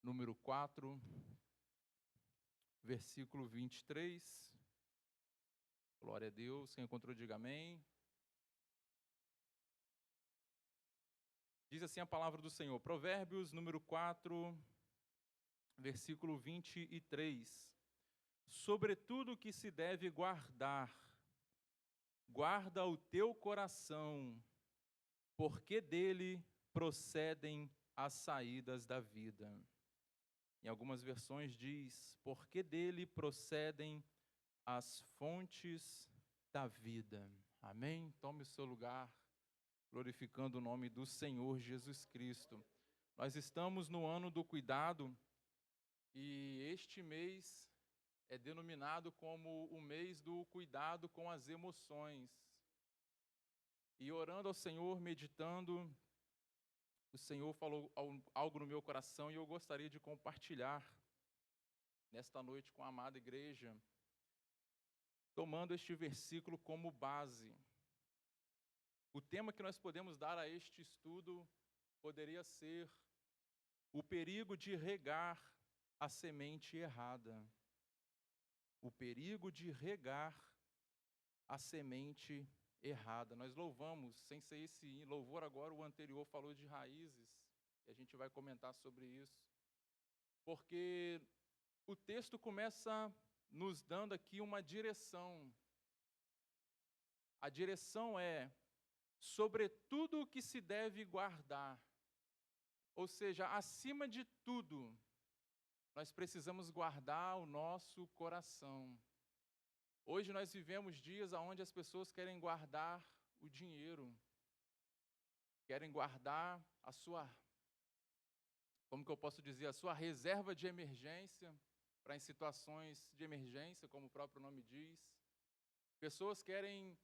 número 4, versículo 23. Glória a Deus. Quem encontrou, diga amém. Diz assim a palavra do Senhor, Provérbios, número 4, versículo 23. Sobretudo que se deve guardar, guarda o teu coração, porque dele procedem as saídas da vida. Em algumas versões diz, porque dele procedem as fontes da vida. Amém? Tome o seu lugar, glorificando o nome do Senhor Jesus Cristo. Nós estamos no ano do cuidado e este mês é denominado como o mês do cuidado com as emoções. E orando ao Senhor, meditando, o Senhor falou algo no meu coração e eu gostaria de compartilhar nesta noite com a amada igreja, tomando este versículo como base. O tema que nós podemos dar a este estudo poderia ser o perigo de regar a semente errada. O perigo de regar a semente errada. Nós louvamos, sem ser esse louvor agora, o anterior falou de raízes, e a gente vai comentar sobre isso. Porque o texto começa nos dando aqui uma direção. A direção é sobre tudo o que se deve guardar. Ou seja, acima de tudo, nós precisamos guardar o nosso coração. Hoje nós vivemos dias onde as pessoas querem guardar o dinheiro, querem guardar a sua, como que eu posso dizer, a sua reserva de emergência, para em situações de emergência, como o próprio nome diz. Pessoas querem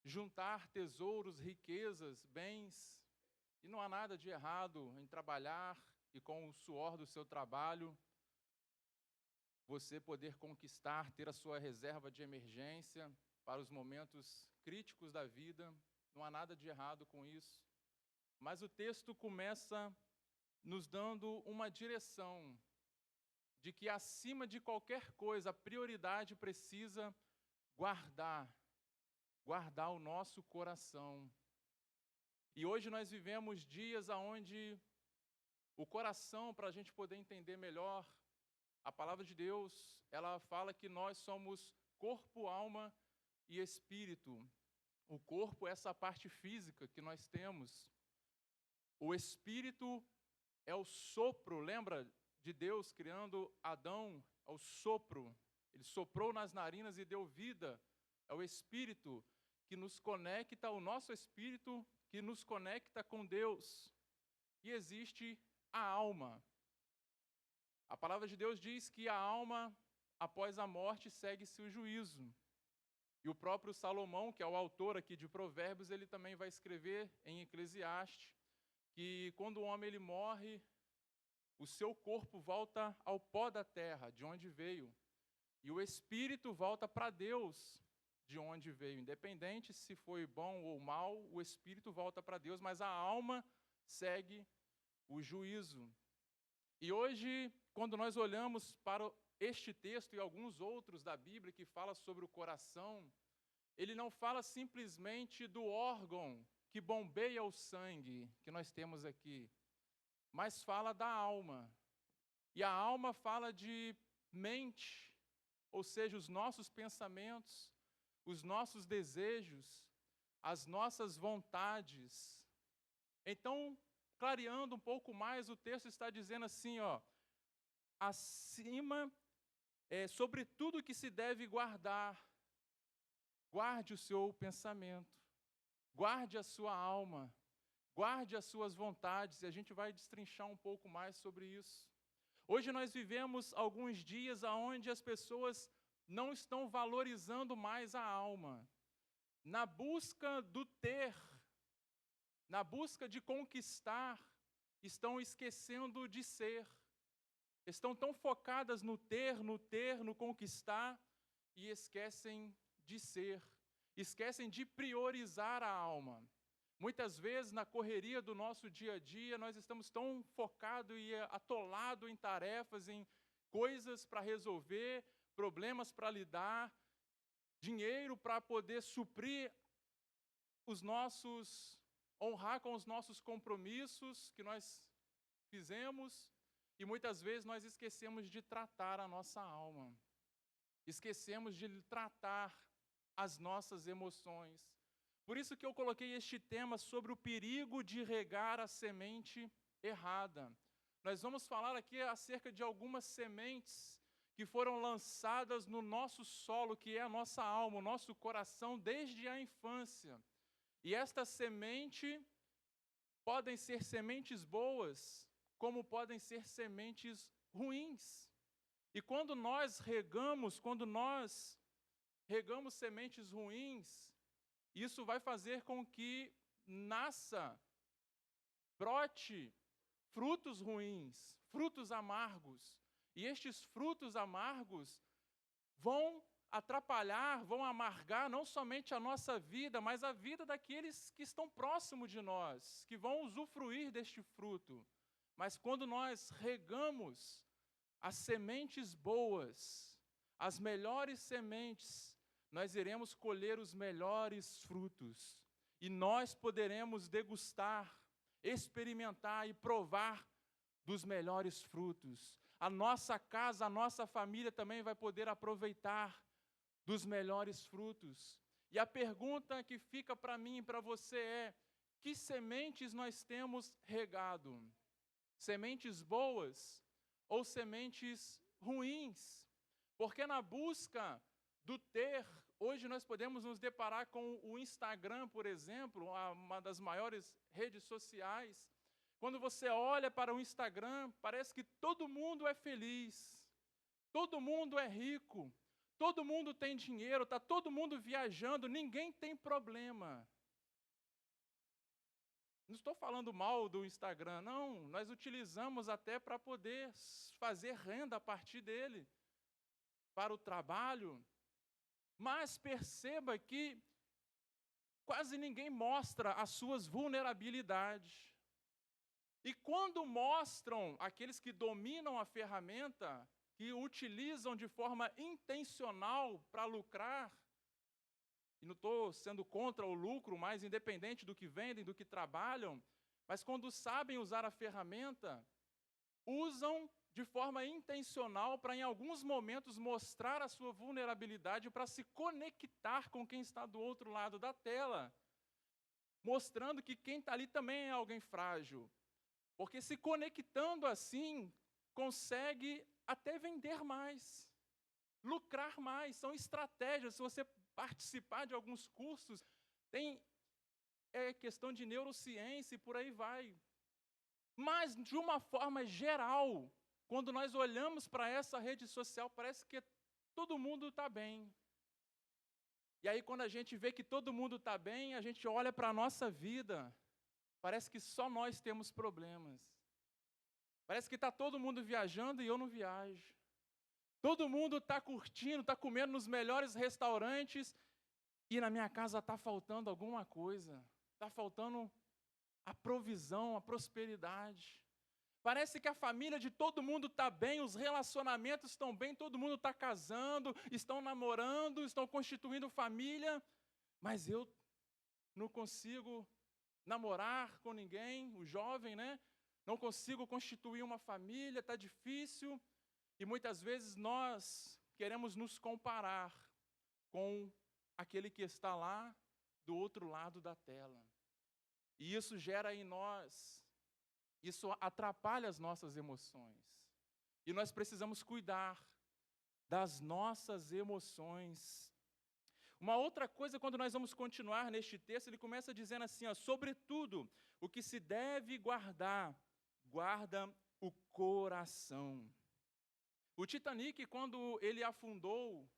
juntar tesouros, riquezas, bens, e não há nada de errado em trabalhar e com o suor do seu trabalho, você poder conquistar, ter a sua reserva de emergência para os momentos críticos da vida, não há nada de errado com isso. Mas o texto começa nos dando uma direção de que acima de qualquer coisa, a prioridade precisa guardar o nosso coração. E hoje nós vivemos dias onde o coração, para a gente poder entender melhor, a palavra de Deus, ela fala que nós somos corpo, alma e espírito. O corpo é essa parte física que nós temos. O espírito é o sopro, lembra de Deus criando Adão? É o sopro. Ele soprou nas narinas e deu vida. É o espírito que nos conecta, o nosso espírito que nos conecta com Deus. E existe a alma. A palavra de Deus diz que a alma, após a morte, segue-se o juízo. E o próprio Salomão, que é o autor aqui de Provérbios, ele também vai escrever em Eclesiastes que quando o homem ele morre, o seu corpo volta ao pó da terra, de onde veio. E o espírito volta para Deus, de onde veio. Independente se foi bom ou mal, o espírito volta para Deus, mas a alma segue o juízo. E hoje, quando nós olhamos para este texto e alguns outros da Bíblia que fala sobre o coração, ele não fala simplesmente do órgão que bombeia o sangue que nós temos aqui, mas fala da alma. E a alma fala de mente, ou seja, os nossos pensamentos, os nossos desejos, as nossas vontades. Então, clareando um pouco mais, o texto está dizendo assim, acima, sobre tudo que se deve guardar, guarde o seu pensamento, guarde a sua alma, guarde as suas vontades, e a gente vai destrinchar um pouco mais sobre isso. Hoje nós vivemos alguns dias onde as pessoas não estão valorizando mais a alma, na busca do ter, na busca de conquistar, estão esquecendo de ser. Estão tão focadas no ter, no conquistar, e esquecem de ser. Esquecem de priorizar a alma. Muitas vezes, na correria do nosso dia a dia, nós estamos tão focados e atolados em tarefas, em coisas para resolver, problemas para lidar, dinheiro para poder suprir os nossos, honrar com os nossos compromissos que nós fizemos, e muitas vezes nós esquecemos de tratar a nossa alma. Esquecemos de tratar as nossas emoções. Por isso que eu coloquei este tema sobre o perigo de regar a semente errada. Nós vamos falar aqui acerca de algumas sementes que foram lançadas no nosso solo, que é a nossa alma, o nosso coração, desde a infância. E esta semente podem ser sementes boas, como podem ser sementes ruins. E quando nós regamos sementes ruins, isso vai fazer com que brote frutos ruins, frutos amargos. E estes frutos amargos vão atrapalhar, vão amargar não somente a nossa vida, mas a vida daqueles que estão próximos de nós, que vão usufruir deste fruto. Mas quando nós regamos as sementes boas, as melhores sementes, nós iremos colher os melhores frutos. E nós poderemos degustar, experimentar e provar dos melhores frutos. A nossa casa, a nossa família também vai poder aproveitar dos melhores frutos. E a pergunta que fica para mim e para você é: que sementes nós temos regado? Sementes boas ou sementes ruins? Porque na busca do ter, hoje nós podemos nos deparar com o Instagram, por exemplo, uma das maiores redes sociais. Quando você olha para o Instagram, parece que todo mundo é feliz, todo mundo é rico, todo mundo tem dinheiro, está todo mundo viajando, ninguém tem problema. Não estou falando mal do Instagram, não. Nós utilizamos até para poder fazer renda a partir dele, para o trabalho. Mas perceba que quase ninguém mostra as suas vulnerabilidades. E quando mostram aqueles que dominam a ferramenta, que utilizam de forma intencional para lucrar, e não estou sendo contra o lucro, mas independente do que vendem, do que trabalham, mas quando sabem usar a ferramenta, usam de forma intencional para, em alguns momentos, mostrar a sua vulnerabilidade para se conectar com quem está do outro lado da tela, mostrando que quem está ali também é alguém frágil. Porque se conectando assim, consegue até vender mais, lucrar mais. São estratégias. Se você participar de alguns cursos, tem questão de neurociência e por aí vai. Mas, de uma forma geral, quando nós olhamos para essa rede social, parece que todo mundo está bem. E aí, quando a gente vê que todo mundo está bem, a gente olha para a nossa vida, parece que só nós temos problemas. Parece que está todo mundo viajando e eu não viajo. Todo mundo está curtindo, está comendo nos melhores restaurantes e na minha casa está faltando alguma coisa. Está faltando a provisão, a prosperidade. Parece que a família de todo mundo está bem, os relacionamentos estão bem, todo mundo está casando, estão namorando, estão constituindo família, mas eu não consigo namorar com ninguém, o jovem, né? Não consigo constituir uma família, está difícil. E muitas vezes nós queremos nos comparar com aquele que está lá do outro lado da tela. E isso gera em nós, isso atrapalha as nossas emoções. E nós precisamos cuidar das nossas emoções. Uma outra coisa, quando nós vamos continuar neste texto, ele começa dizendo assim, ó, sobretudo, o que se deve guardar, guarda o coração. O Titanic, quando ele afundou,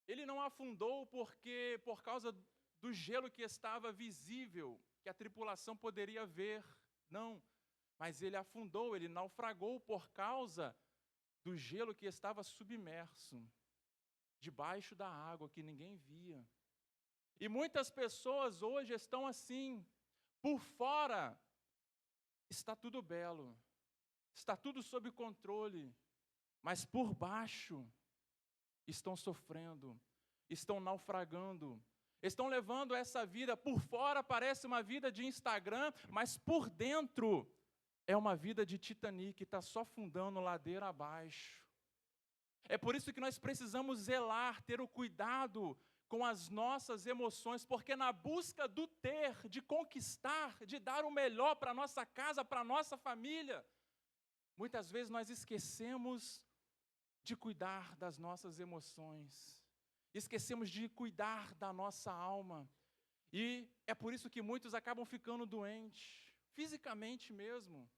ele não afundou por causa do gelo que estava visível, que a tripulação poderia ver, não. Mas ele afundou, ele naufragou por causa do gelo que estava submerso, debaixo da água, que ninguém via. E muitas pessoas hoje estão assim, por fora está tudo belo, está tudo sob controle, mas por baixo estão sofrendo, estão naufragando, estão levando essa vida. Por fora parece uma vida de Instagram, mas por dentro é uma vida de Titanic, que está só afundando ladeira abaixo. É por isso que nós precisamos zelar, ter o cuidado com as nossas emoções, porque na busca do ter, de conquistar, de dar o melhor para a nossa casa, para a nossa família, muitas vezes nós esquecemos de cuidar das nossas emoções, esquecemos de cuidar da nossa alma, e é por isso que muitos acabam ficando doentes, fisicamente mesmo,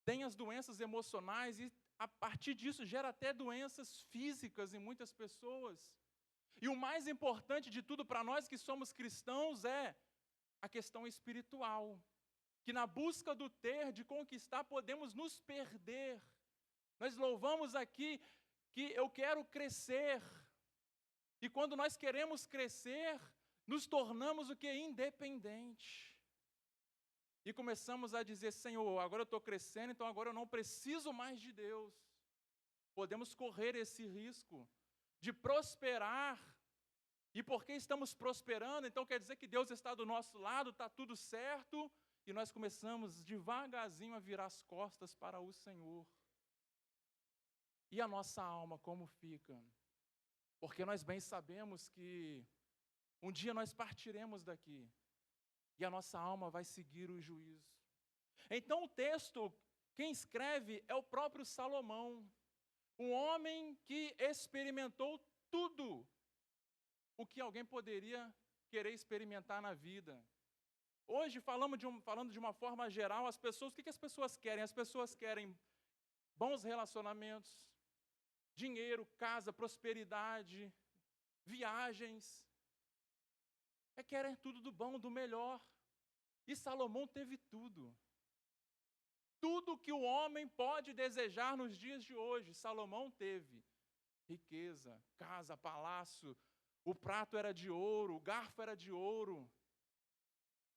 tem as doenças emocionais e a partir disso gera até doenças físicas em muitas pessoas. E o mais importante de tudo para nós que somos cristãos é a questão espiritual, que na busca do ter, de conquistar, podemos nos perder. Nós louvamos aqui que eu quero crescer, e quando nós queremos crescer, nos tornamos o que? Independente. E começamos a dizer, Senhor, agora eu estou crescendo, então agora eu não preciso mais de Deus. Podemos correr esse risco de prosperar, e porque estamos prosperando, então quer dizer que Deus está do nosso lado, está tudo certo, e nós começamos devagarzinho a virar as costas para o Senhor. E a nossa alma como fica? Porque nós bem sabemos que um dia nós partiremos daqui, e a nossa alma vai seguir o juízo. Então o texto, quem escreve é o próprio Salomão, um homem que experimentou tudo o que alguém poderia querer experimentar na vida. Hoje, falando de uma forma geral, as pessoas, o que as pessoas querem? As pessoas querem bons relacionamentos, dinheiro, casa, prosperidade, viagens. Querem tudo do bom, do melhor. E Salomão teve tudo. Tudo que o homem pode desejar nos dias de hoje, Salomão teve. Riqueza, casa, palácio, o prato era de ouro, o garfo era de ouro.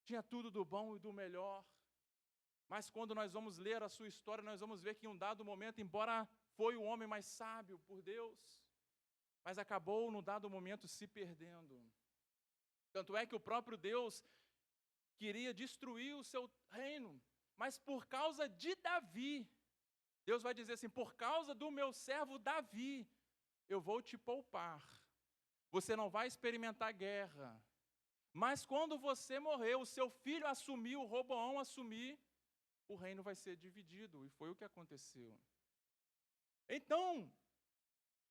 Tinha tudo do bom e do melhor. Mas quando nós vamos ler a sua história, nós vamos ver que em um dado momento, embora foi o homem mais sábio por Deus, mas acabou num dado momento se perdendo. Tanto é que o próprio Deus queria destruir o seu reino, mas por causa de Davi, Deus vai dizer assim, por causa do meu servo Davi, eu vou te poupar. Você não vai experimentar guerra. Mas quando você morrer, o seu filho assumir, o Roboão assumir, o reino vai ser dividido. E foi o que aconteceu. Então,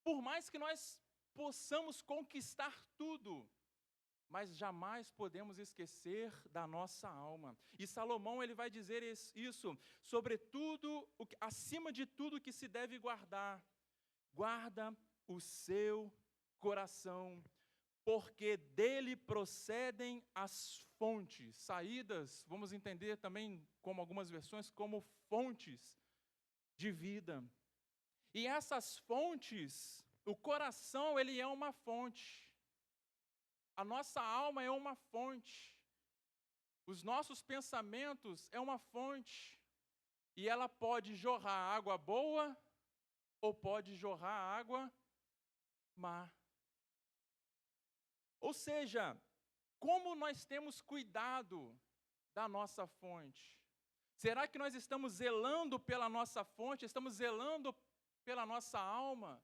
por mais que nós possamos conquistar tudo, mas jamais podemos esquecer da nossa alma. E Salomão, ele vai dizer isso, sobretudo, acima de tudo que se deve guardar, guarda o seu coração, porque dele procedem as fontes, saídas, vamos entender também, como algumas versões, como fontes de vida. E essas fontes, o coração, ele é uma fonte. A nossa alma é uma fonte. Os nossos pensamentos é uma fonte. E ela pode jorrar água boa ou pode jorrar água má. Ou seja, como nós temos cuidado da nossa fonte? Será que nós estamos zelando pela nossa fonte? Estamos zelando pela nossa alma?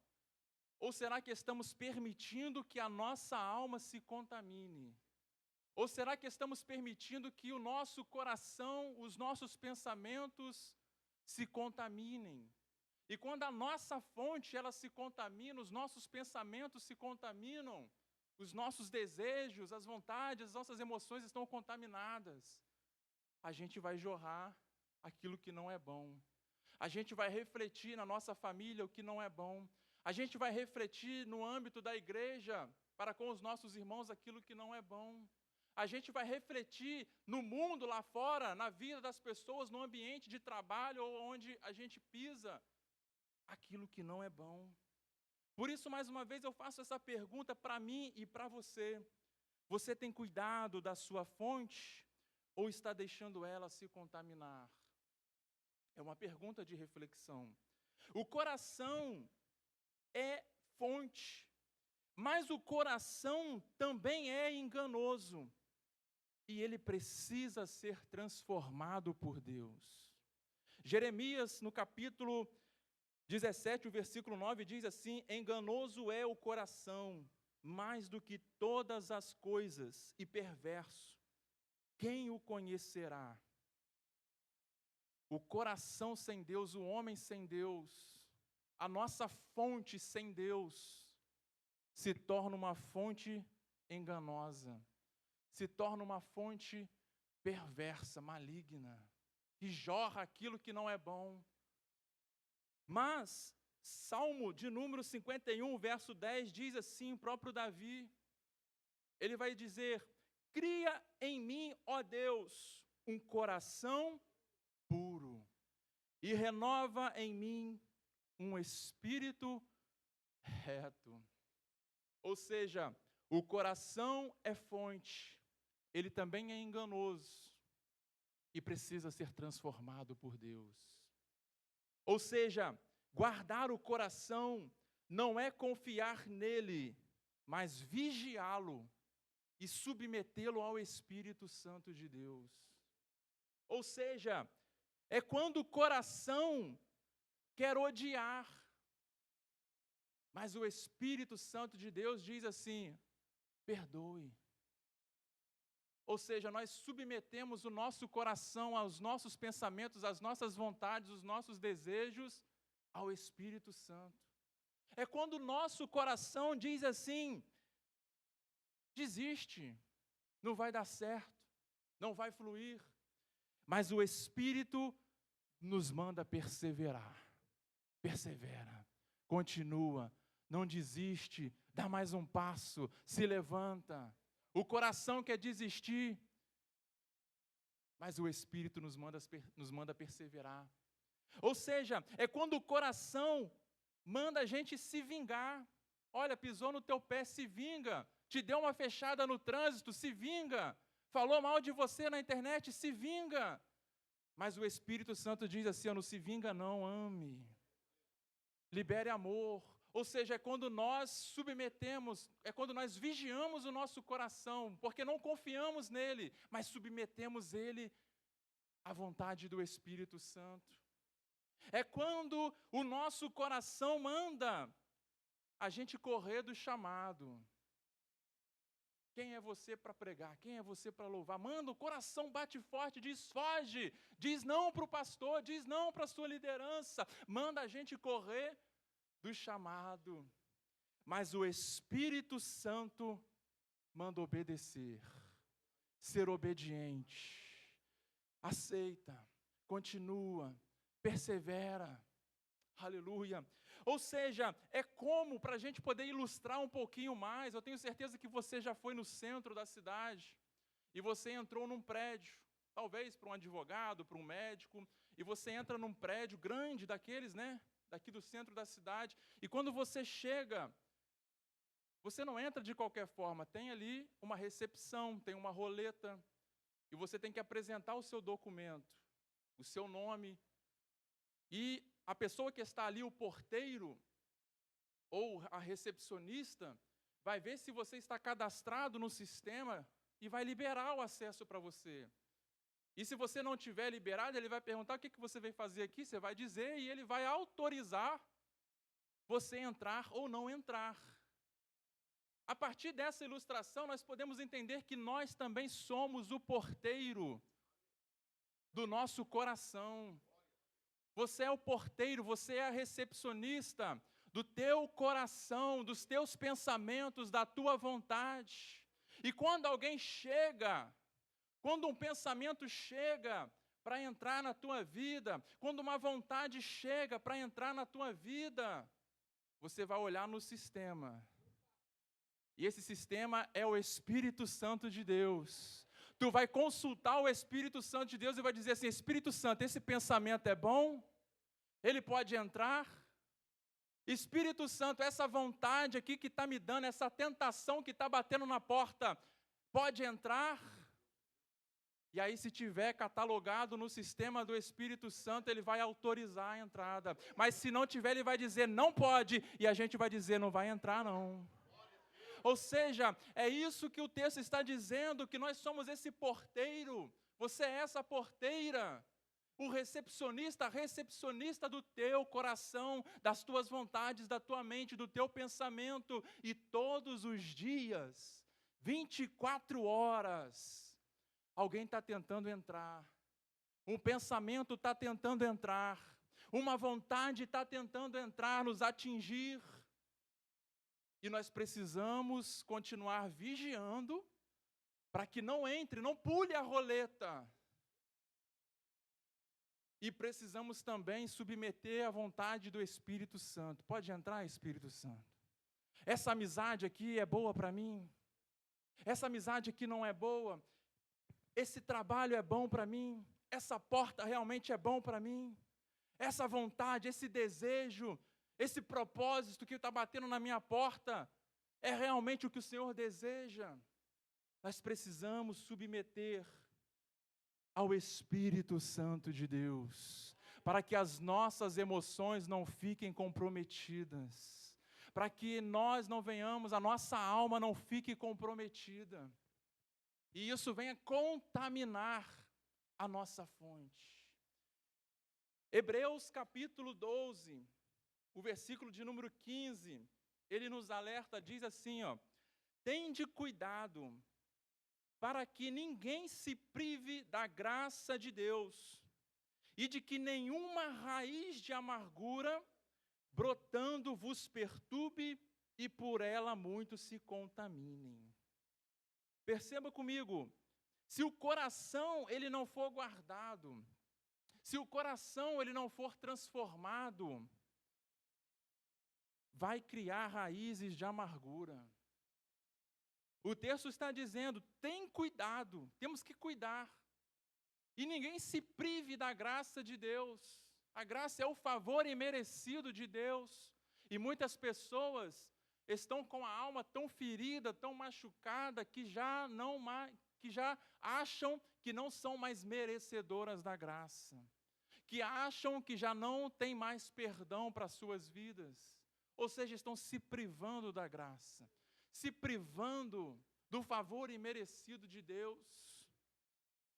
Ou será que estamos permitindo que a nossa alma se contamine? Ou será que estamos permitindo que o nosso coração, os nossos pensamentos se contaminem? E quando a nossa fonte ela se contamina, os nossos pensamentos se contaminam, os nossos desejos, as vontades, as nossas emoções estão contaminadas, a gente vai jorrar aquilo que não é bom. A gente vai refletir na nossa família o que não é bom. A gente vai refletir no âmbito da igreja, para com os nossos irmãos, aquilo que não é bom. A gente vai refletir no mundo lá fora, na vida das pessoas, no ambiente de trabalho ou onde a gente pisa, aquilo que não é bom. Por isso, mais uma vez, eu faço essa pergunta para mim e para você. Você tem cuidado da sua fonte ou está deixando ela se contaminar? É uma pergunta de reflexão. O coração é fonte, mas o coração também é enganoso e ele precisa ser transformado por Deus. Jeremias, no capítulo 17, o versículo 9, diz assim: enganoso é o coração, mais do que todas as coisas, e perverso. Quem o conhecerá? O coração sem Deus, o homem sem Deus, a nossa fonte sem Deus, se torna uma fonte enganosa, se torna uma fonte perversa, maligna, que jorra aquilo que não é bom. Mas, Salmo de número 51, verso 10, diz assim, o próprio Davi, ele vai dizer: cria em mim, ó Deus, um coração puro, e renova em mim um espírito reto. Ou seja, o coração é fonte, ele também é enganoso, e precisa ser transformado por Deus. Ou seja, guardar o coração não é confiar nele, mas vigiá-lo e submetê-lo ao Espírito Santo de Deus. Ou seja, é quando o coração quer odiar, mas o Espírito Santo de Deus diz assim: perdoe. Ou seja, nós submetemos o nosso coração aos nossos pensamentos, às nossas vontades, os nossos desejos ao Espírito Santo. É quando o nosso coração diz assim: desiste, não vai dar certo, não vai fluir. Mas o Espírito nos manda perseverar. Persevera, continua, não desiste, dá mais um passo, se levanta. O coração quer desistir, mas o Espírito nos manda perseverar. Ou seja, é quando o coração manda a gente se vingar. Olha, pisou no teu pé, se vinga. Te deu uma fechada no trânsito, se vinga. Falou mal de você na internet, se vinga. Mas o Espírito Santo diz assim: não se vinga não, ame. Libere amor. Ou seja, é quando nós submetemos, é quando nós vigiamos o nosso coração, porque não confiamos nele, mas submetemos ele à vontade do Espírito Santo. É quando o nosso coração manda a gente correr do chamado. Quem é você para pregar? Quem é você para louvar? Manda, o coração bate forte, diz foge, diz não para o pastor, diz não para a sua liderança. Manda a gente correr do chamado. Mas o Espírito Santo manda obedecer, ser obediente. Aceita, continua, persevera. Aleluia. Ou seja, é como, para a gente poder ilustrar um pouquinho mais, eu tenho certeza que você já foi no centro da cidade e você entrou num prédio, talvez para um advogado, para um médico, e você entra num prédio grande daqueles, né, daqui do centro da cidade, e quando você chega, você não entra de qualquer forma, tem ali uma recepção, tem uma roleta, e você tem que apresentar o seu documento, o seu nome, e a pessoa que está ali, o porteiro, ou a recepcionista, vai ver se você está cadastrado no sistema e vai liberar o acesso para você. E se você não tiver liberado, ele vai perguntar o que você veio fazer aqui, você vai dizer, e ele vai autorizar você entrar ou não entrar. A partir dessa ilustração, nós podemos entender que nós também somos o porteiro do nosso coração. Você é o porteiro, você é a recepcionista do teu coração, dos teus pensamentos, da tua vontade. E quando alguém chega, quando um pensamento chega para entrar na tua vida, quando uma vontade chega para entrar na tua vida, você vai olhar no sistema. E esse sistema é o Espírito Santo de Deus. Tu vai consultar o Espírito Santo de Deus e vai dizer assim: Espírito Santo, esse pensamento é bom? Ele pode entrar? Espírito Santo, essa vontade aqui que está me dando, essa tentação que está batendo na porta, Pode entrar? E aí, se tiver catalogado no sistema do Espírito Santo, ele vai autorizar a entrada. Mas se não tiver, ele vai dizer, não pode. E a gente vai dizer, não vai entrar não. Ou seja, é isso que o texto está dizendo, que nós somos esse porteiro. Você é essa porteira. O recepcionista, a recepcionista do teu coração, das tuas vontades, da tua mente, do teu pensamento. E todos os dias, 24 horas, alguém está tentando entrar. Um pensamento está tentando entrar. Uma vontade está tentando entrar, nos atingir. E nós precisamos continuar vigiando para que não entre, não pule a roleta. E precisamos também submeter a vontade do Espírito Santo. Pode entrar, Espírito Santo? Essa amizade aqui é boa para mim? Essa amizade aqui não é boa? Esse trabalho é bom para mim? Essa porta realmente é bom para mim? Essa vontade, esse desejo, esse propósito que está batendo na minha porta, é realmente o que o Senhor deseja? Nós precisamos submeter ao Espírito Santo de Deus, para que as nossas emoções não fiquem comprometidas, para que nós não venhamos, a nossa alma não fique comprometida, e isso venha contaminar a nossa fonte. Hebreus capítulo 12, o versículo de número 15, ele nos alerta, diz assim, tende cuidado, para que ninguém se prive da graça de Deus, e de que nenhuma raiz de amargura brotando vos perturbe, e por ela muitos se contaminem. Perceba comigo, se o coração ele não for guardado, se o coração ele não for transformado, vai criar raízes de amargura. O texto está dizendo, tem cuidado, temos que cuidar. E ninguém se prive da graça de Deus. A graça é o favor imerecido de Deus. E muitas pessoas estão com a alma tão ferida, tão machucada, que já acham que não são mais merecedoras da graça. Que acham que já não tem mais perdão para as suas vidas. Ou seja, estão se privando da graça, se privando do favor imerecido de Deus,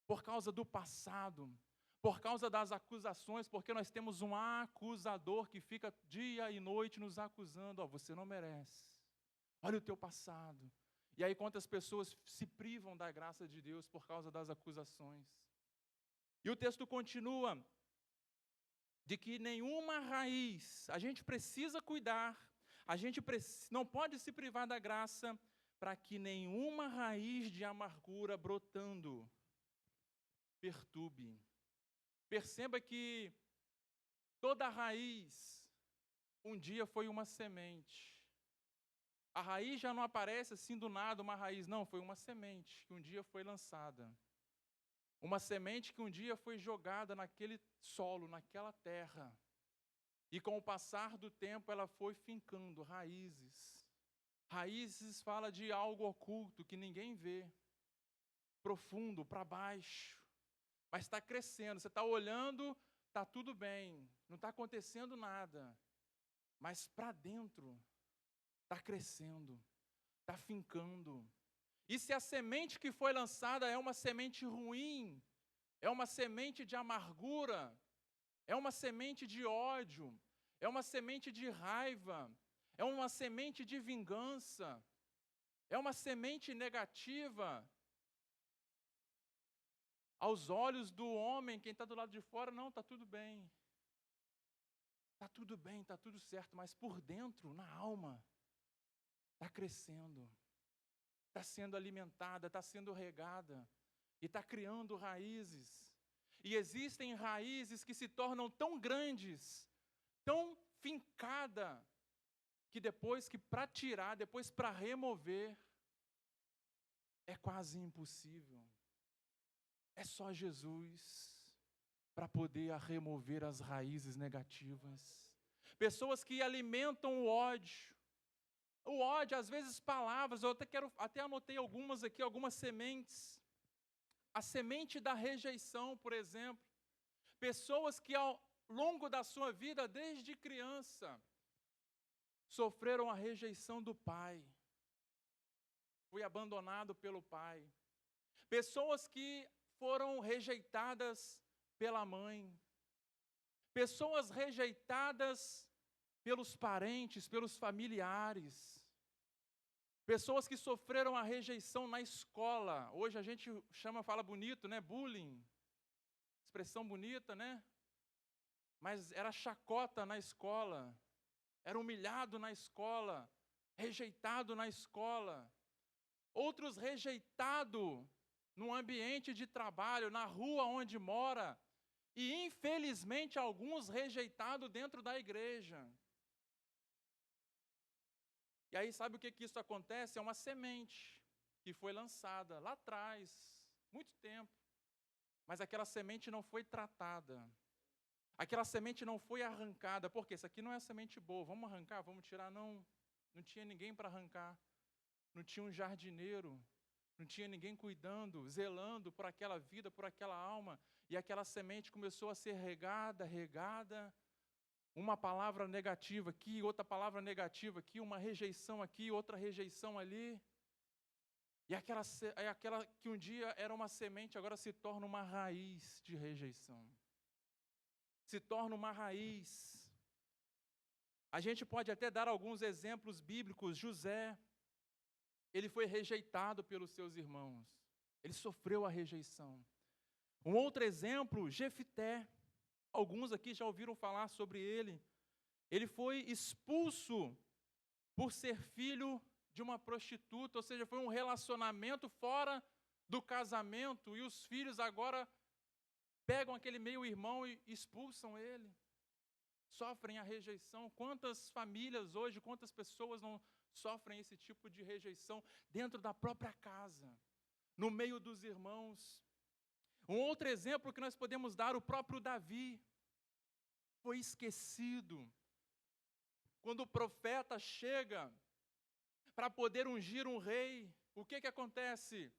por causa do passado, por causa das acusações, porque nós temos um acusador que fica dia e noite nos acusando, você não merece, olha o teu passado. E aí quantas pessoas se privam da graça de Deus por causa das acusações. E o texto continua, de que nenhuma raiz, a gente precisa cuidar, a gente não pode se privar da graça, para que nenhuma raiz de amargura brotando perturbe. Perceba que toda raiz, um dia foi uma semente. A raiz já não aparece assim do nada, uma raiz, não, foi uma semente que um dia foi lançada. Uma semente que um dia foi jogada naquele solo, naquela terra. E com o passar do tempo ela foi fincando raízes. Raízes fala de algo oculto que ninguém vê. Profundo, para baixo. Mas está crescendo. Você está olhando, está tudo bem. Não está acontecendo nada. Mas para dentro está crescendo. Está fincando. E se a semente que foi lançada é uma semente ruim, é uma semente de amargura, é uma semente de ódio, é uma semente de raiva, é uma semente de vingança, é uma semente negativa, aos olhos do homem, quem está do lado de fora, não, está tudo bem. Está tudo bem, está tudo certo, mas por dentro, na alma, está crescendo. Está sendo alimentada, está sendo regada, e está criando raízes. E existem raízes que se tornam tão grandes, tão fincada, que depois que para tirar, depois para remover, é quase impossível. É só Jesus para poder remover as raízes negativas. Pessoas que alimentam o ódio, o ódio, às vezes palavras, eu até anotei algumas aqui, algumas sementes. A semente da rejeição, por exemplo. Pessoas que ao longo da sua vida, desde criança, sofreram a rejeição do pai. Fui abandonado pelo pai. Pessoas que foram rejeitadas pela mãe. Pessoas rejeitadas pelos parentes, pelos familiares. Pessoas que sofreram a rejeição na escola. Hoje a gente fala bonito, né? Bullying. Expressão bonita, né? Mas era chacota na escola. Era humilhado na escola. Rejeitado na escola. Outros rejeitado no ambiente de trabalho, na rua onde mora. E, infelizmente, alguns rejeitados dentro da igreja. E aí, sabe o que isso acontece? É uma semente que foi lançada lá atrás, muito tempo. Mas aquela semente não foi tratada. Aquela semente não foi arrancada. Por quê? Isso aqui não é semente boa. Vamos arrancar? Vamos tirar? Não. Não tinha ninguém para arrancar. Não tinha um jardineiro. Não tinha ninguém cuidando, zelando por aquela vida, por aquela alma. E aquela semente começou a ser regada. Uma palavra negativa aqui, outra palavra negativa aqui, uma rejeição aqui, outra rejeição ali. E aquela que um dia era uma semente, agora se torna uma raiz de rejeição. Se torna uma raiz. A gente pode até dar alguns exemplos bíblicos. José, ele foi rejeitado pelos seus irmãos. Ele sofreu a rejeição. Um outro exemplo, Jefité. Alguns aqui já ouviram falar sobre ele. Ele foi expulso por ser filho de uma prostituta, ou seja, foi um relacionamento fora do casamento, e os filhos agora pegam aquele meio-irmão e expulsam ele. Sofrem a rejeição. Quantas famílias hoje, quantas pessoas não sofrem esse tipo de rejeição dentro da própria casa, no meio dos irmãos? Um outro exemplo que nós podemos dar, o próprio Davi, foi esquecido. Quando o profeta chega para poder ungir um rei, o que acontece?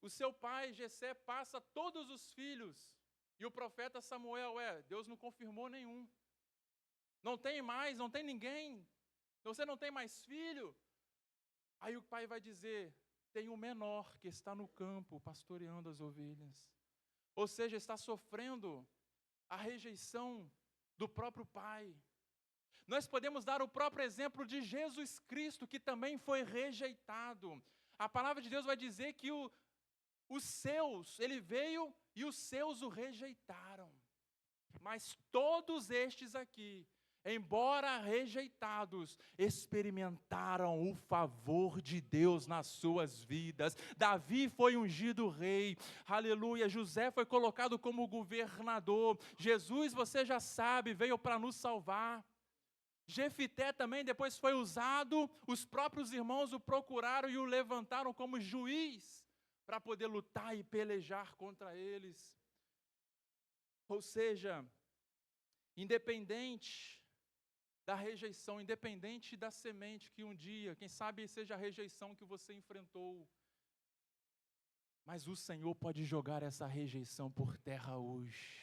O seu pai, Jessé, passa todos os filhos, e o profeta Samuel, Deus não confirmou nenhum. Não tem mais, não tem ninguém. Você não tem mais filho. Aí o pai vai dizer, tem o menor que está no campo, pastoreando as ovelhas. Ou seja, está sofrendo a rejeição do próprio pai. Nós podemos dar o próprio exemplo de Jesus Cristo, que também foi rejeitado. A palavra de Deus vai dizer que os seus, ele veio e os seus o rejeitaram. Mas todos estes aqui, embora rejeitados, experimentaram o favor de Deus nas suas vidas. Davi foi ungido rei, aleluia. José foi colocado como governador. Jesus, você já sabe, veio para nos salvar. Jefité também depois foi usado, os próprios irmãos o procuraram e o levantaram como juiz para poder lutar e pelejar contra eles. Ou seja, independente da rejeição, independente da semente que um dia, quem sabe seja a rejeição que você enfrentou, mas o Senhor pode jogar essa rejeição por terra hoje.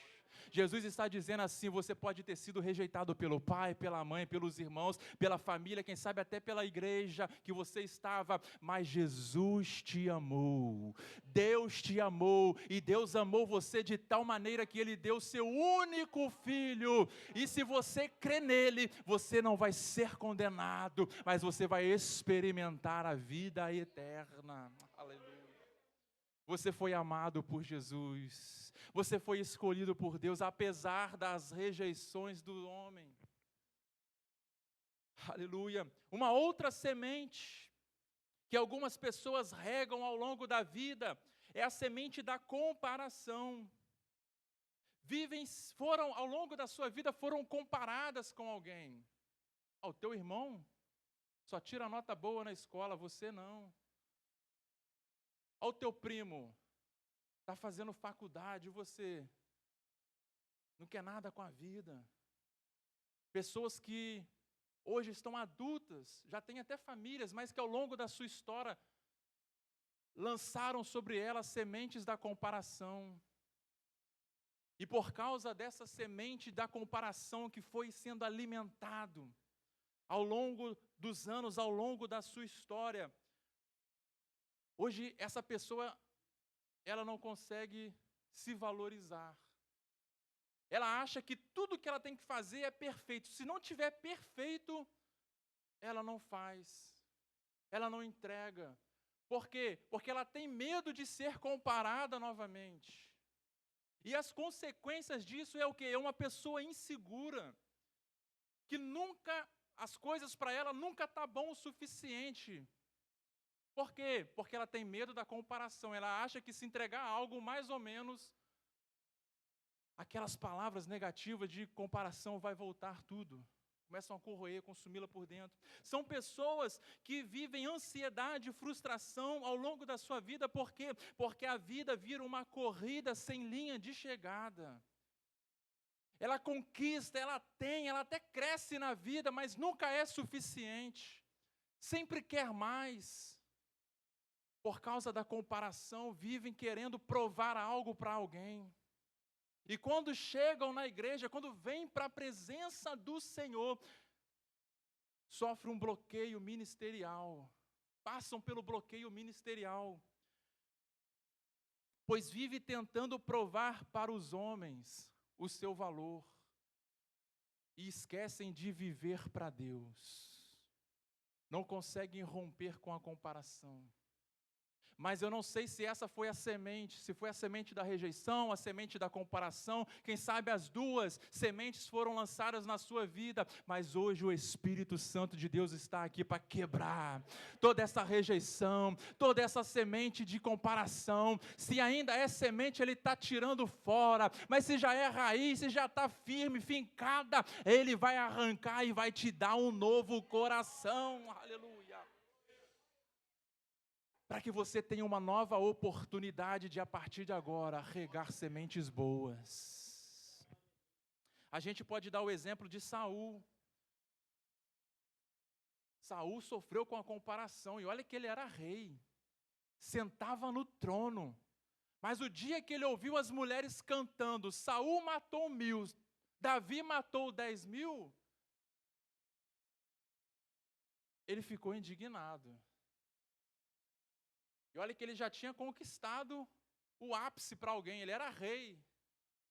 Jesus está dizendo assim, você pode ter sido rejeitado pelo pai, pela mãe, pelos irmãos, pela família, quem sabe até pela igreja que você estava, mas Jesus te amou, Deus te amou, e Deus amou você de tal maneira que Ele deu seu único Filho, e se você crê nele, você não vai ser condenado, mas você vai experimentar a vida eterna. Aleluia. Você foi amado por Jesus. Você foi escolhido por Deus, apesar das rejeições do homem. Aleluia. Uma outra semente que algumas pessoas regam ao longo da vida é a semente da comparação. Ao longo da sua vida, foram comparadas com alguém. O teu irmão só tira nota boa na escola, você não. O teu primo está fazendo faculdade, você não quer nada com a vida. Pessoas que hoje estão adultas, já têm até famílias, mas que ao longo da sua história lançaram sobre elas sementes da comparação. E por causa dessa semente da comparação que foi sendo alimentado ao longo dos anos, ao longo da sua história, hoje essa pessoa, ela não consegue se valorizar. Ela acha que tudo que ela tem que fazer é perfeito. Se não tiver perfeito, ela não faz. Ela não entrega. Por quê? Porque ela tem medo de ser comparada novamente. E as consequências disso é o quê? É uma pessoa insegura, que nunca, as coisas para ela nunca tá bom o suficiente. Por quê? Porque ela tem medo da comparação. Ela acha que se entregar algo mais ou menos, aquelas palavras negativas de comparação vai voltar tudo. Começam a corroer, consumi-la por dentro. São pessoas que vivem ansiedade, frustração ao longo da sua vida. Por quê? Porque a vida vira uma corrida sem linha de chegada. Ela conquista, ela tem, ela até cresce na vida, mas nunca é suficiente. Sempre quer mais. Por causa da comparação, vivem querendo provar algo para alguém. E quando chegam na igreja, quando vêm para a presença do Senhor, sofrem um bloqueio ministerial. Passam pelo bloqueio ministerial. Pois vive tentando provar para os homens o seu valor. E esquecem de viver para Deus. Não conseguem romper com a comparação. Mas eu não sei se essa foi a semente, se foi a semente da rejeição, a semente da comparação. Quem sabe as duas sementes foram lançadas na sua vida. Mas hoje o Espírito Santo de Deus está aqui para quebrar toda essa rejeição, toda essa semente de comparação. Se ainda é semente, Ele está tirando fora. Mas se já é raiz, se já está firme, fincada, Ele vai arrancar e vai te dar um novo coração. Aleluia. Para que você tenha uma nova oportunidade de, a partir de agora, regar sementes boas. A gente pode dar o exemplo de Saul. Saul sofreu com a comparação, e olha que ele era rei, sentava no trono. Mas o dia que ele ouviu as mulheres cantando, Saul matou 1000, Davi matou 10.000, ele ficou indignado. E olha que ele já tinha conquistado o ápice para alguém, ele era rei,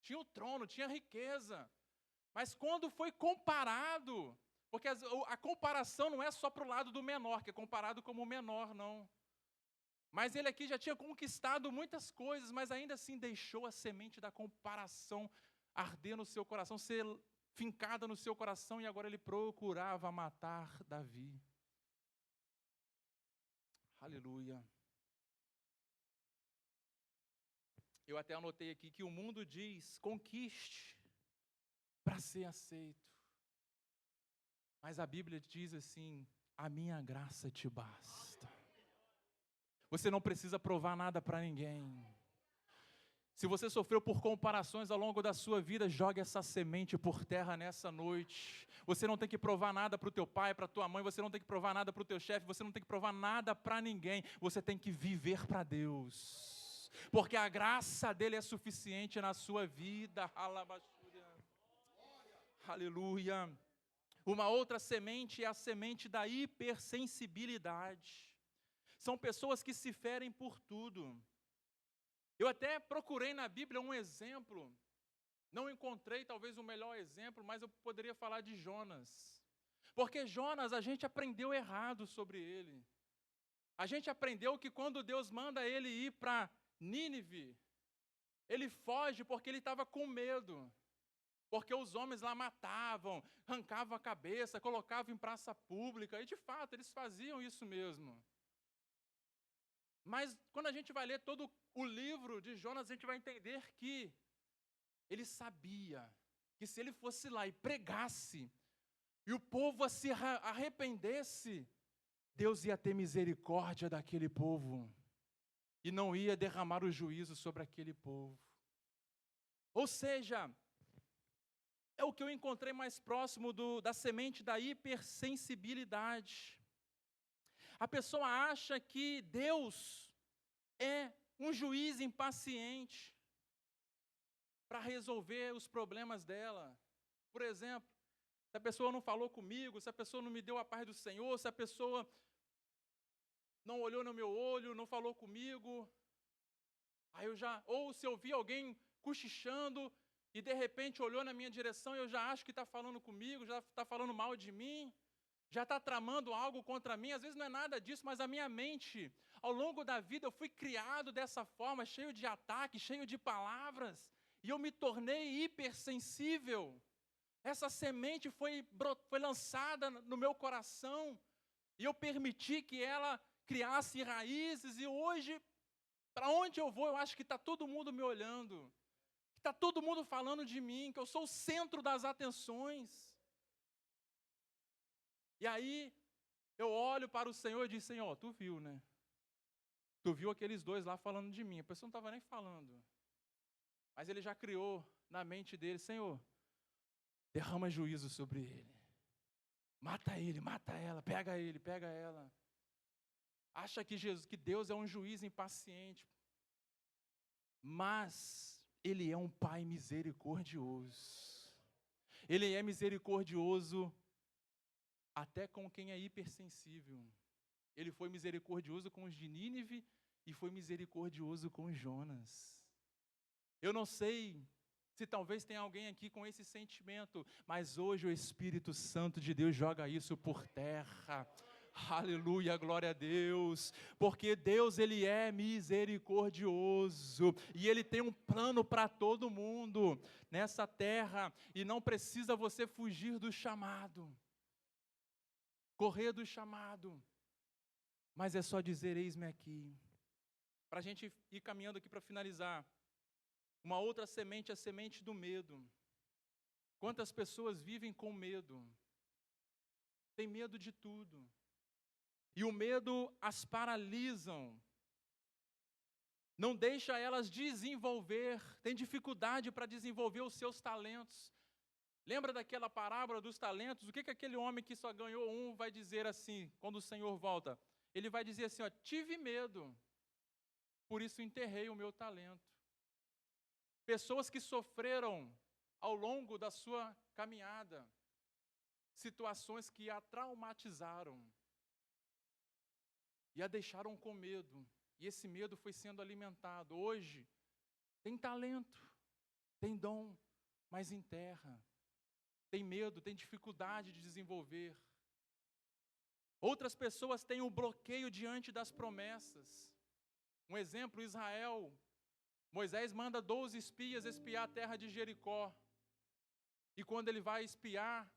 tinha o trono, tinha riqueza. Mas quando foi comparado, porque a comparação não é só para o lado do menor, que é comparado como o menor, não. Mas ele aqui já tinha conquistado muitas coisas, mas ainda assim deixou a semente da comparação arder no seu coração, ser fincada no seu coração, e agora ele procurava matar Davi. Aleluia. Eu até anotei aqui que o mundo diz, conquiste para ser aceito. Mas a Bíblia diz assim, a minha graça te basta. Você não precisa provar nada para ninguém. Se você sofreu por comparações ao longo da sua vida, jogue essa semente por terra nessa noite. Você não tem que provar nada para o teu pai, para a tua mãe, você não tem que provar nada para o teu chefe, você não tem que provar nada para ninguém. Você tem que viver para Deus. Porque a graça dele é suficiente na sua vida. Aleluia. Uma outra semente é a semente da hipersensibilidade. São pessoas que se ferem por tudo. Eu até procurei na Bíblia um exemplo. Não encontrei talvez o melhor exemplo, mas eu poderia falar de Jonas. Porque Jonas, a gente aprendeu errado sobre ele. A gente aprendeu que quando Deus manda ele ir para Nínive, ele foge porque ele estava com medo. Porque os homens lá matavam, arrancavam a cabeça, colocavam em praça pública. E de fato, eles faziam isso mesmo. Mas quando a gente vai ler todo o livro de Jonas, a gente vai entender que ele sabia que se ele fosse lá e pregasse, e o povo se arrependesse, Deus ia ter misericórdia daquele povo. E não ia derramar o juízo sobre aquele povo. Ou seja, é o que eu encontrei mais próximo da semente da hipersensibilidade. A pessoa acha que Deus é um juiz impaciente para resolver os problemas dela. Por exemplo, se a pessoa não falou comigo, se a pessoa não me deu a paz do Senhor, se a pessoa não olhou no meu olho, não falou comigo, ou se eu vi alguém cochichando e de repente olhou na minha direção e eu já acho que está falando comigo, já está falando mal de mim, já está tramando algo contra mim. Às vezes não é nada disso, mas a minha mente, ao longo da vida, eu fui criado dessa forma, cheio de ataques, cheio de palavras, e eu me tornei hipersensível. Essa semente foi lançada no meu coração, e eu permiti que ela criasse raízes, e hoje, para onde eu vou, eu acho que está todo mundo me olhando, que está todo mundo falando de mim, que eu sou o centro das atenções. E aí, eu olho para o Senhor e digo: Senhor, tu viu, né? Tu viu aqueles dois lá falando de mim. A pessoa não estava nem falando. Mas ele já criou na mente dele: Senhor, derrama juízo sobre ele. Mata ele, mata ela, pega ele, pega ela. Acha que Deus é um juiz impaciente. Mas Ele é um Pai misericordioso. Ele é misericordioso até com quem é hipersensível. Ele foi misericordioso com os de Nínive e foi misericordioso com Jonas. Eu não sei se talvez tenha alguém aqui com esse sentimento, mas hoje o Espírito Santo de Deus joga isso por terra. Aleluia, glória a Deus, porque Deus, Ele é misericordioso, e Ele tem um plano para todo mundo nessa terra, e não precisa você fugir do chamado, correr do chamado, mas é só dizer: eis-me aqui. Para a gente ir caminhando aqui para finalizar, uma outra semente é a semente do medo. Quantas pessoas vivem com medo? Tem medo de tudo. E o medo as paralisam, não deixa elas desenvolver, tem dificuldade para desenvolver os seus talentos. Lembra daquela parábola dos talentos? O que aquele homem que só ganhou um vai dizer assim, quando o Senhor volta? Ele vai dizer assim: tive medo, por isso enterrei o meu talento. Pessoas que sofreram ao longo da sua caminhada, situações que a traumatizaram, e a deixaram com medo, e esse medo foi sendo alimentado. Hoje, tem talento, tem dom, mas enterra. Tem medo, tem dificuldade de desenvolver. Outras pessoas têm um bloqueio diante das promessas. Um exemplo: Israel. Moisés manda 12 espias espiar a terra de Jericó. E quando ele vai espiar,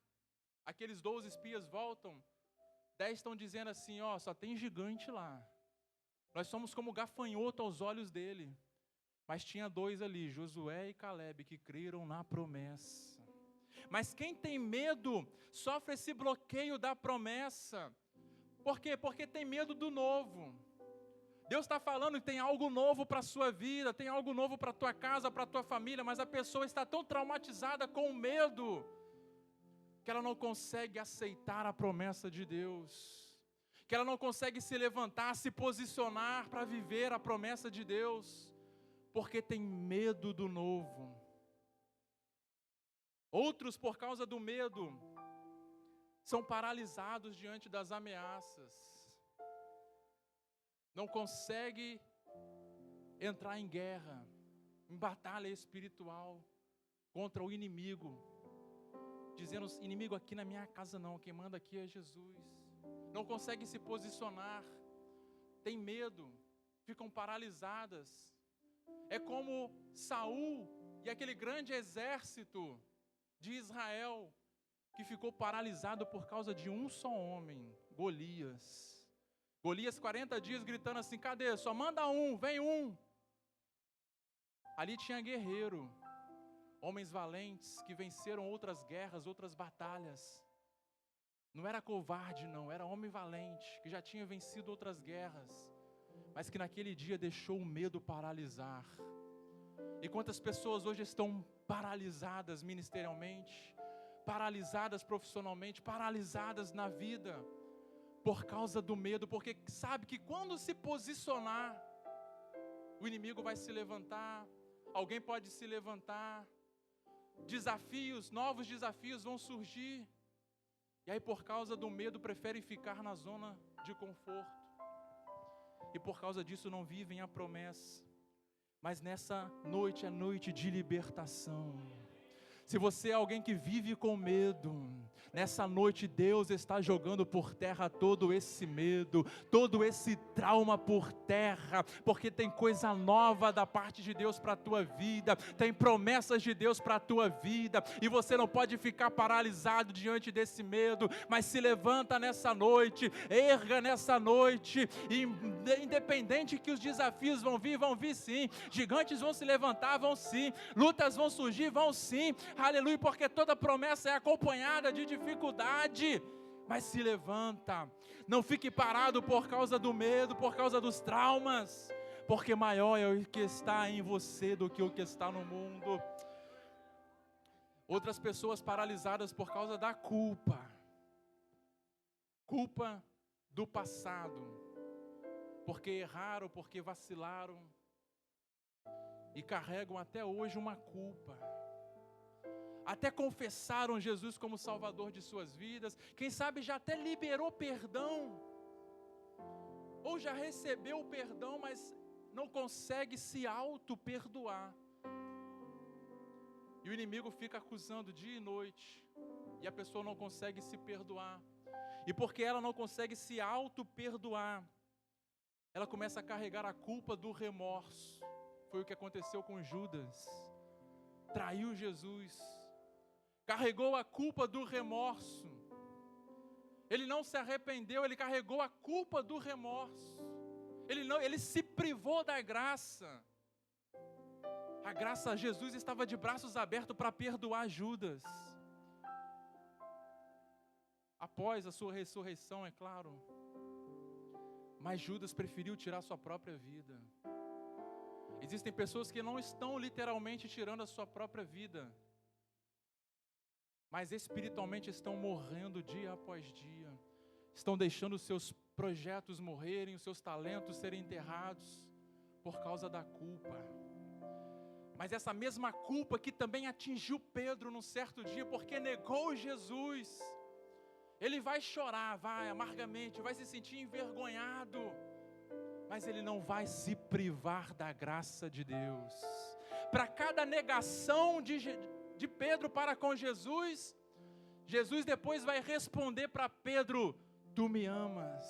aqueles 12 espias voltam, 10 estão dizendo assim: só tem gigante lá. Nós somos como gafanhoto aos olhos dele. Mas tinha 2 ali, Josué e Calebe, que creram na promessa. Mas quem tem medo sofre esse bloqueio da promessa. Por quê? Porque tem medo do novo. Deus está falando que tem algo novo para a sua vida, tem algo novo para a tua casa, para a tua família, mas a pessoa está tão traumatizada com o medo, que ela não consegue aceitar a promessa de Deus, que ela não consegue se levantar, se posicionar para viver a promessa de Deus, porque tem medo do novo. Outros, por causa do medo, são paralisados diante das ameaças, não consegue entrar em guerra, em batalha espiritual contra o inimigo, dizendo: inimigo aqui na minha casa não, quem manda aqui é Jesus. Não consegue se posicionar, tem medo, ficam paralisadas. É como Saul e aquele grande exército de Israel, que ficou paralisado por causa de um só homem, Golias. Golias 40 dias gritando assim: cadê? Só manda um, vem um. Ali tinha guerreiro, homens valentes que venceram outras guerras, outras batalhas. Não era covarde não, era homem valente, que já tinha vencido outras guerras, mas que naquele dia deixou o medo paralisar. E quantas pessoas hoje estão paralisadas ministerialmente, paralisadas profissionalmente, paralisadas na vida, por causa do medo, porque sabe que quando se posicionar, o inimigo vai se levantar, alguém pode se levantar, desafios, novos desafios vão surgir, e aí por causa do medo prefere ficar na zona de conforto, e por causa disso não vivem a promessa. Mas nessa noite é noite de libertação. Se você é alguém que vive com medo, nessa noite Deus está jogando por terra todo esse medo, todo esse trauma por terra, porque tem coisa nova da parte de Deus para a tua vida, tem promessas de Deus para a tua vida, e você não pode ficar paralisado diante desse medo, mas se levanta nessa noite, erga nessa noite, e independente que os desafios vão vir sim, gigantes vão se levantar, vão sim, lutas vão surgir, vão sim, aleluia, porque toda promessa é acompanhada de dificuldade, mas se levanta, não fique parado por causa do medo, por causa dos traumas, porque maior é o que está em você do que o que está no mundo. Outras pessoas paralisadas por causa da culpa do passado, porque erraram, porque vacilaram, e carregam até hoje uma culpa. Até confessaram Jesus como Salvador de suas vidas, quem sabe já até liberou perdão, ou já recebeu o perdão, mas não consegue se auto-perdoar. E o inimigo fica acusando dia e noite, e a pessoa não consegue se perdoar. E porque ela não consegue se auto-perdoar, ela começa a carregar a culpa do remorso. Foi o que aconteceu com Judas. Traiu Jesus, carregou a culpa do remorso. Ele não se arrependeu, ele carregou a culpa do remorso. Ele se privou da graça. A graça, Jesus estava de braços abertos para perdoar Judas. Após a sua ressurreição, é claro. Mas Judas preferiu tirar sua própria vida. Existem pessoas que não estão literalmente tirando a sua própria vida, mas espiritualmente estão morrendo dia após dia. Estão deixando os seus projetos morrerem, os seus talentos serem enterrados por causa da culpa. Mas essa mesma culpa que também atingiu Pedro num certo dia, porque negou Jesus. Ele vai chorar, vai amargamente, vai se sentir envergonhado, mas ele não vai se privar da graça de Deus. Para cada negação de Pedro para com Jesus, Jesus depois vai responder para Pedro: tu me amas.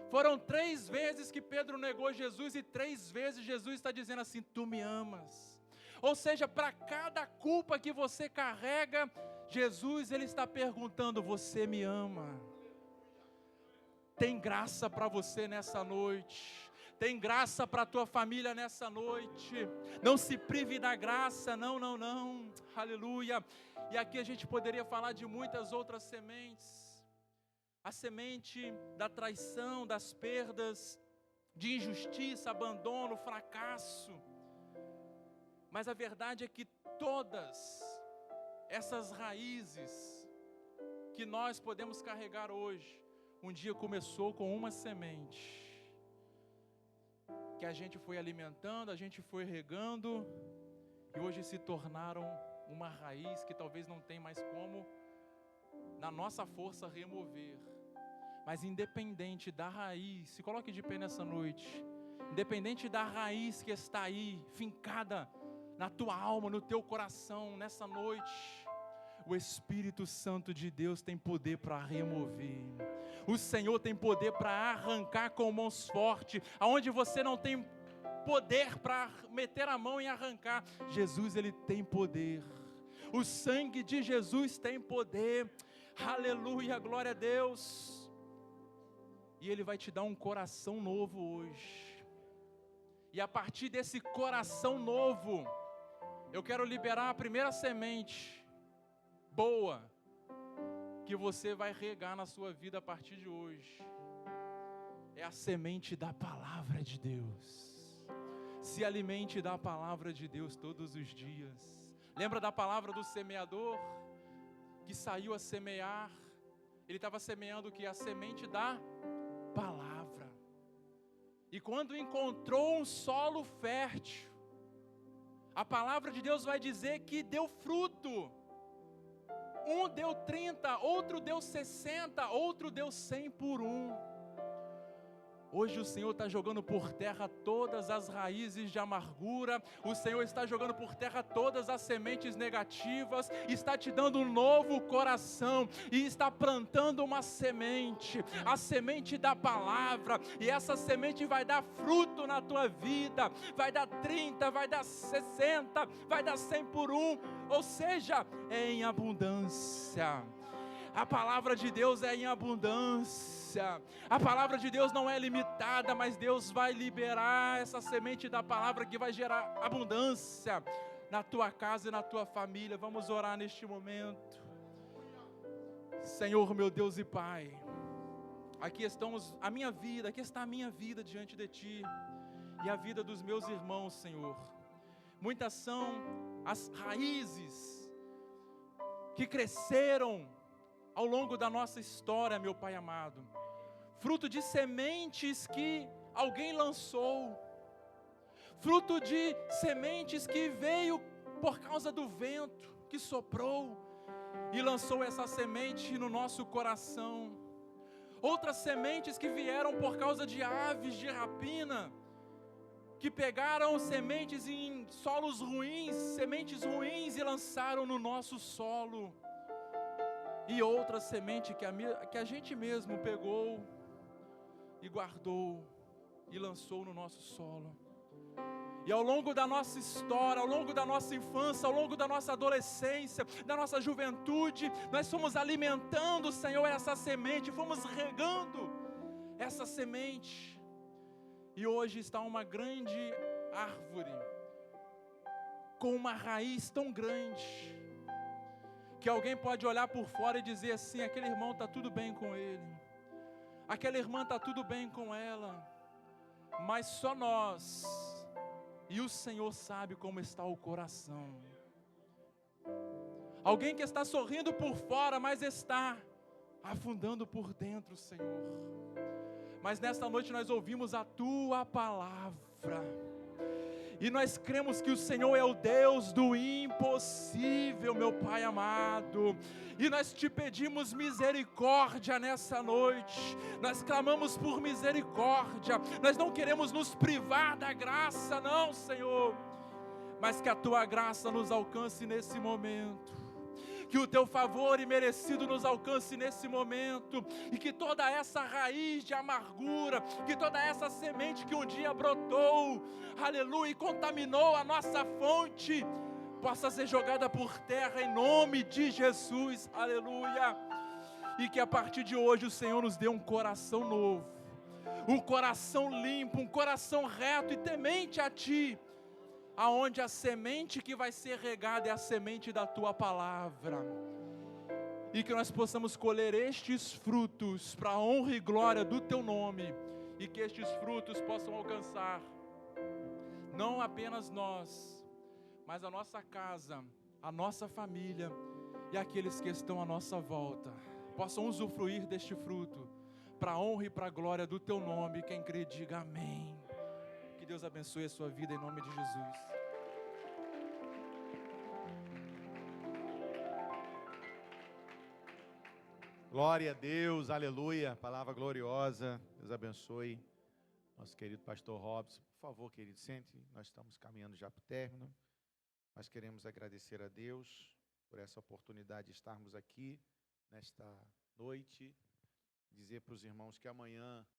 Foram 3 vezes que Pedro negou Jesus, e 3 vezes Jesus está dizendo assim: tu me amas. Ou seja, para cada culpa que você carrega, Jesus ele está perguntando: você me ama? Tem graça para você nessa noite. Tem graça para a tua família nessa noite. Não se prive da graça, não. Aleluia. E aqui a gente poderia falar de muitas outras sementes. A semente da traição, das perdas, de injustiça, abandono, fracasso. Mas a verdade é que todas essas raízes que nós podemos carregar hoje, um dia começou com uma semente, que a gente foi alimentando, a gente foi regando, e hoje se tornaram uma raiz que talvez não tem mais como, na nossa força, remover. Mas independente da raiz, se coloque de pé nessa noite, independente da raiz que está aí, fincada na tua alma, no teu coração, nessa noite, o Espírito Santo de Deus tem poder para remover. O Senhor tem poder para arrancar com mãos fortes. Aonde você não tem poder para meter a mão e arrancar, Jesus ele tem poder. O sangue de Jesus tem poder. Aleluia, glória a Deus. E Ele vai te dar um coração novo hoje. E a partir desse coração novo, eu quero liberar a primeira semente boa que você vai regar na sua vida a partir de hoje. É a semente da palavra de Deus. Se alimente da palavra de Deus todos os dias. Lembra da palavra do semeador que saiu a semear? Ele estava semeando o que? A semente da palavra. E quando encontrou um solo fértil, a palavra de Deus vai dizer que deu fruto. Um deu 30, outro deu 60, outro deu 100 por um. Hoje o Senhor está jogando por terra todas as raízes de amargura, o Senhor está jogando por terra todas as sementes negativas, está te dando um novo coração e está plantando uma semente, a semente da palavra, e essa semente vai dar fruto na tua vida, vai dar 30, vai dar 60, vai dar 100 por um, ou seja, é em abundância. A palavra de Deus é em abundância. A palavra de Deus não é limitada, mas Deus vai liberar essa semente da palavra que vai gerar abundância na tua casa e na tua família. Vamos orar neste momento. Senhor, meu Deus e Pai, aqui estamos a minha vida, aqui está a minha vida diante de Ti e a vida dos meus irmãos, Senhor. Muitas são as raízes que cresceram ao longo da nossa história, meu Pai amado, fruto de sementes que alguém lançou, fruto de sementes que veio por causa do vento que soprou e lançou essa semente no nosso coração. Outras sementes que vieram por causa de aves de rapina, que pegaram sementes em solos ruins, sementes ruins e lançaram no nosso solo. E outra semente que a gente mesmo pegou e guardou e lançou no nosso solo. E ao longo da nossa história, ao longo da nossa infância, ao longo da nossa adolescência, da nossa juventude, nós fomos alimentando, Senhor, essa semente, fomos regando essa semente. E hoje está uma grande árvore, com uma raiz tão grande, que alguém pode olhar por fora e dizer assim: aquele irmão está tudo bem com ele, aquela irmã está tudo bem com ela, mas só nós e o Senhor sabe como está o coração. Alguém que está sorrindo por fora, mas está afundando por dentro, Senhor. Mas nesta noite nós ouvimos a Tua palavra, e nós cremos que o Senhor é o Deus do impossível, meu Pai amado. E nós te pedimos misericórdia nessa noite. Nós clamamos por misericórdia. Nós não queremos nos privar da graça, não, Senhor. Mas que a Tua graça nos alcance nesse momento. Que o Teu favor imerecido nos alcance nesse momento, e que toda essa raiz de amargura, que toda essa semente que um dia brotou, aleluia, e contaminou a nossa fonte, possa ser jogada por terra em nome de Jesus, aleluia. E que a partir de hoje o Senhor nos dê um coração novo, um coração limpo, um coração reto e temente a Ti, aonde a semente que vai ser regada é a semente da Tua palavra, e que nós possamos colher estes frutos para a honra e glória do Teu nome, e que estes frutos possam alcançar não apenas nós, mas a nossa casa, a nossa família e aqueles que estão à nossa volta, possam usufruir deste fruto para a honra e para a glória do Teu nome. Quem crê diga amém. Que Deus abençoe a sua vida em nome de Jesus. Glória a Deus, aleluia, palavra gloriosa. Deus abençoe nosso querido pastor Robson. Por favor, querido, sente, nós estamos caminhando já para o término. Nós queremos agradecer a Deus por essa oportunidade de estarmos aqui nesta noite, dizer para os irmãos que amanhã